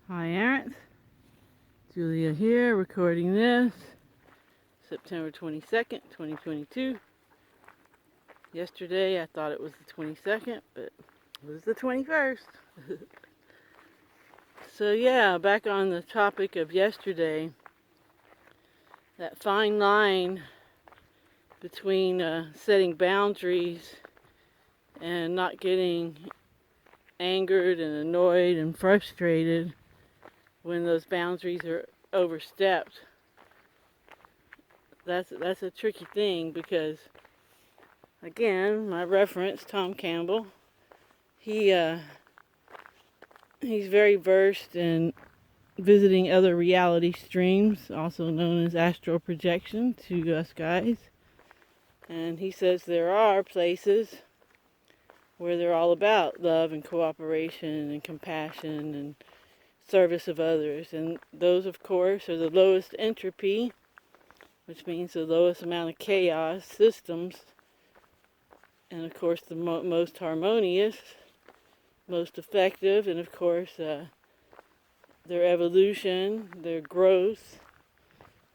Hi, Aaron. Julia here, recording this September 22nd, 2022. Yesterday I thought it was the 22nd, but it was the 21st. So, yeah, back on the topic of yesterday, that fine line between setting boundaries and not getting angered and annoyed and frustrated when those boundaries are overstepped. That's a tricky thing because, again, my reference, Tom Campbell, he's very versed in visiting other reality streams, also known as astral projection to us guys. And he says there are places where they're all about love and cooperation and compassion and service of others. And those, of course, are the lowest entropy, which means the lowest amount of chaos systems. And, of course, the most harmonious, most effective, and, of course, their evolution, their growth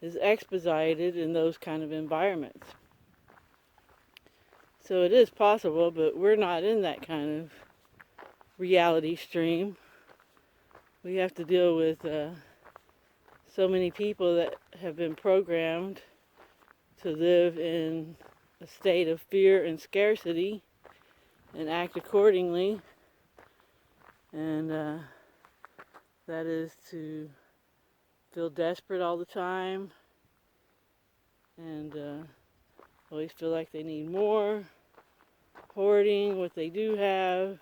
is expedited in those kind of environments. So it is possible, but we're not in that kind of reality stream. We have to deal with so many people that have been programmed to live in a state of fear and scarcity and act accordingly. And that is to feel desperate all the time and always feel like they need more, hoarding what they do have,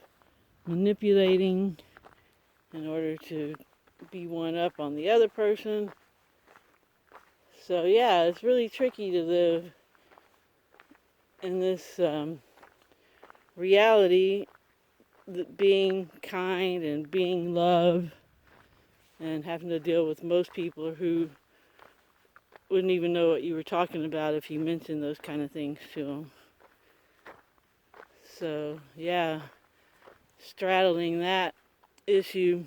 manipulating in order to be one up on the other person. So yeah, it's really tricky to live in this reality, being kind and being love, and having to deal with most people who wouldn't even know what you were talking about if you mentioned those kind of things to them. So yeah, straddling that issue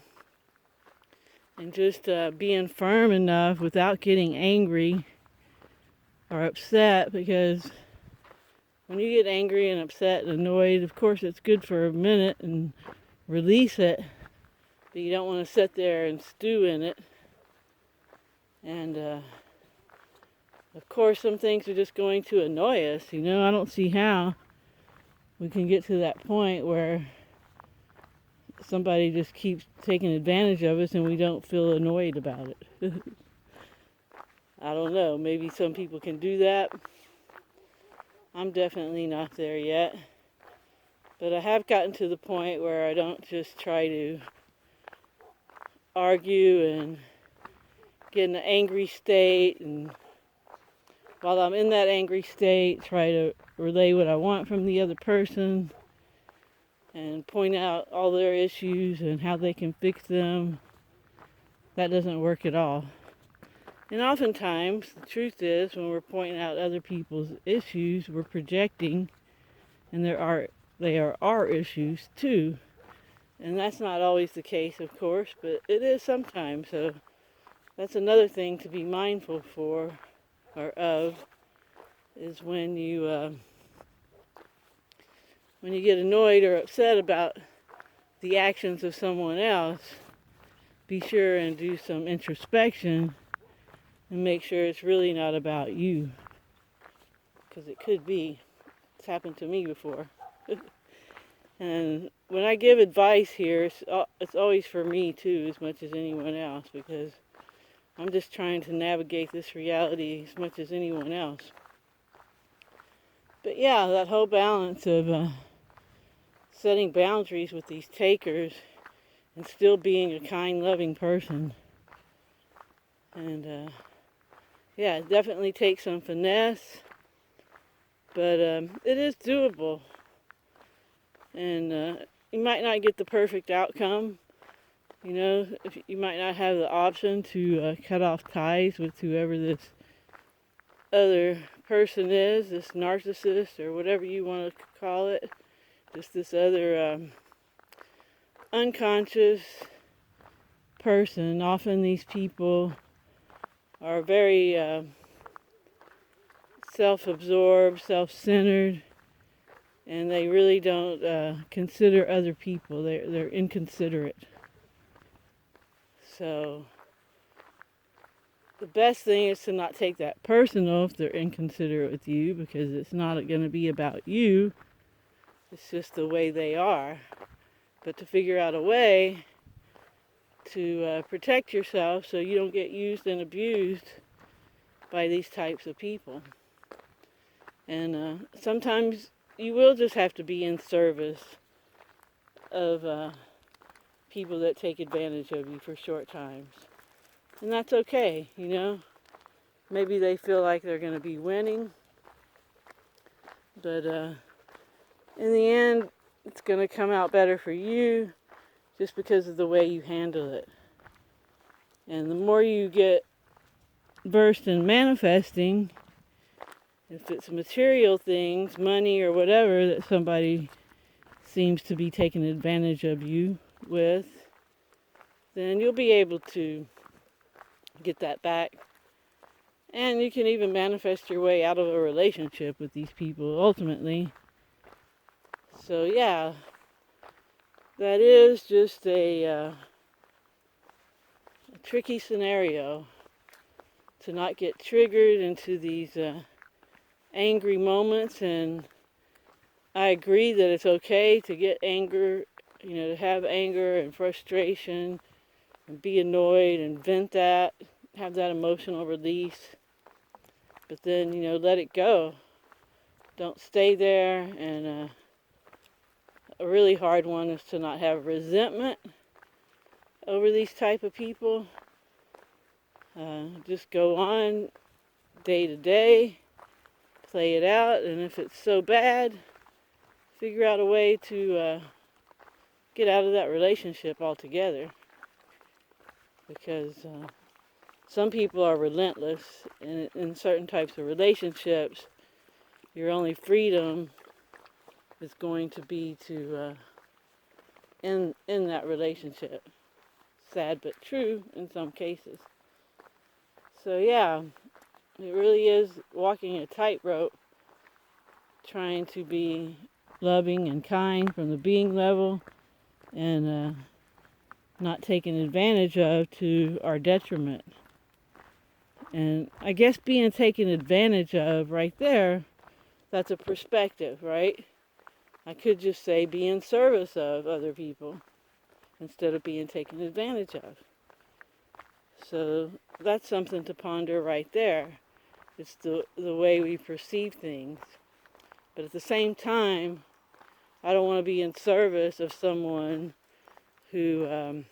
and just being firm enough without getting angry or upset, because when you get angry and upset and annoyed, of course it's good for a minute and release it, but you don't want to sit there and stew in it. And of course some things are just going to annoy us. I don't see how we can get to that point where somebody just keeps taking advantage of us and we don't feel annoyed about it. I don't know, maybe some people can do that. I'm definitely not there yet. But I have gotten to the point where I don't just try to argue and get in an angry state, and while I'm in that angry state, try to relay what I want from the other person and point out all their issues and how they can fix them. That doesn't work at all. And oftentimes, the truth is, when we're pointing out other people's issues, we're projecting, and they are our issues too. And that's not always the case, of course, but it is sometimes. So that's another thing to be mindful for or of, is when you get annoyed or upset about the actions of someone else, be sure and do some introspection and make sure it's really not about you, because it could be. It's happened to me before. And when I give advice here, it's always for me too, as much as anyone else, because I'm just trying to navigate this reality as much as anyone else. But yeah, that whole balance of setting boundaries with these takers and still being a kind, loving person. And yeah, it definitely takes some finesse, but it is doable. And you might not get the perfect outcome. If you might not have the option to cut off ties with whoever this other person is, this narcissist or whatever you want to call it, just this other unconscious person. Often these people are very self-absorbed, self-centered, and they really don't consider other people. They're inconsiderate. So the best thing is to not take that personal if they're inconsiderate with you, because it's not going to be about you. It's just the way they are. But to figure out a way to protect yourself so you don't get used and abused by these types of people. And sometimes you will just have to be in service of people that take advantage of you for short times. And that's okay, you know. Maybe they feel like they're going to be winning, but in the end, it's going to come out better for you just because of the way you handle it. And the more you get versed in manifesting, if it's material things, money or whatever that somebody seems to be taking advantage of you with, then you'll be able to get that back. And you can even manifest your way out of a relationship with these people ultimately. So yeah, that is just a tricky scenario to not get triggered into these angry moments. And I agree that it's okay to get anger, you know, to have anger and frustration and be annoyed and vent that, have that emotional release. But then, you know, let it go. Don't stay there. And a really hard one is to not have resentment over these type of people. Just go on day to day, play it out, and if it's so bad, figure out a way to get out of that relationship altogether. Because some people are relentless, and in certain types of relationships, your only freedom is going to be to end that relationship. Sad but true in some cases. So yeah, it really is walking a tightrope, trying to be loving and kind from the being level, and not taken advantage of to our detriment. And I guess being taken advantage of right there, that's a perspective, right? I could just say be in service of other people instead of being taken advantage of. So that's something to ponder right there. It's the way we perceive things. But at the same time, I don't want to be in service of someone who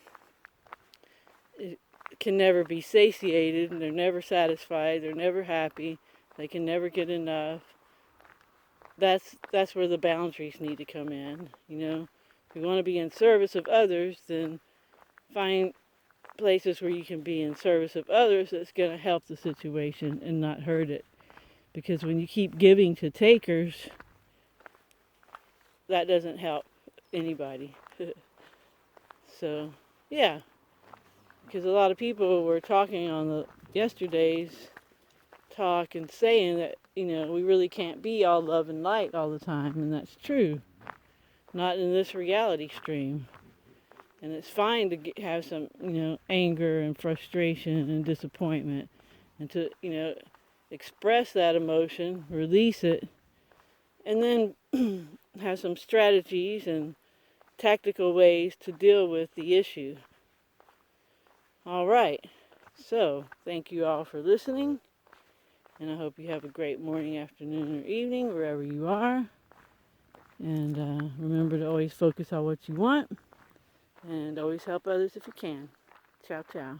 can never be satiated, and they're never satisfied, they're never happy, they can never get enough. That's where the boundaries need to come in, you know. If you want to be in service of others, then find places where you can be in service of others that's going to help the situation and not hurt it. Because when you keep giving to takers, that doesn't help anybody. So, yeah. Because a lot of people were talking on the yesterday's talk and saying that, you know, we really can't be all love and light all the time, and that's true. Not in this reality stream. And it's fine to have some, you know, anger and frustration and disappointment, and to, you know, express that emotion, release it, and then have some strategies and tactical ways to deal with the issue. All right. So, thank you all for listening, and I hope you have a great morning, afternoon, or evening, wherever you are. And remember to always focus on what you want, and always help others if you can. Ciao, ciao.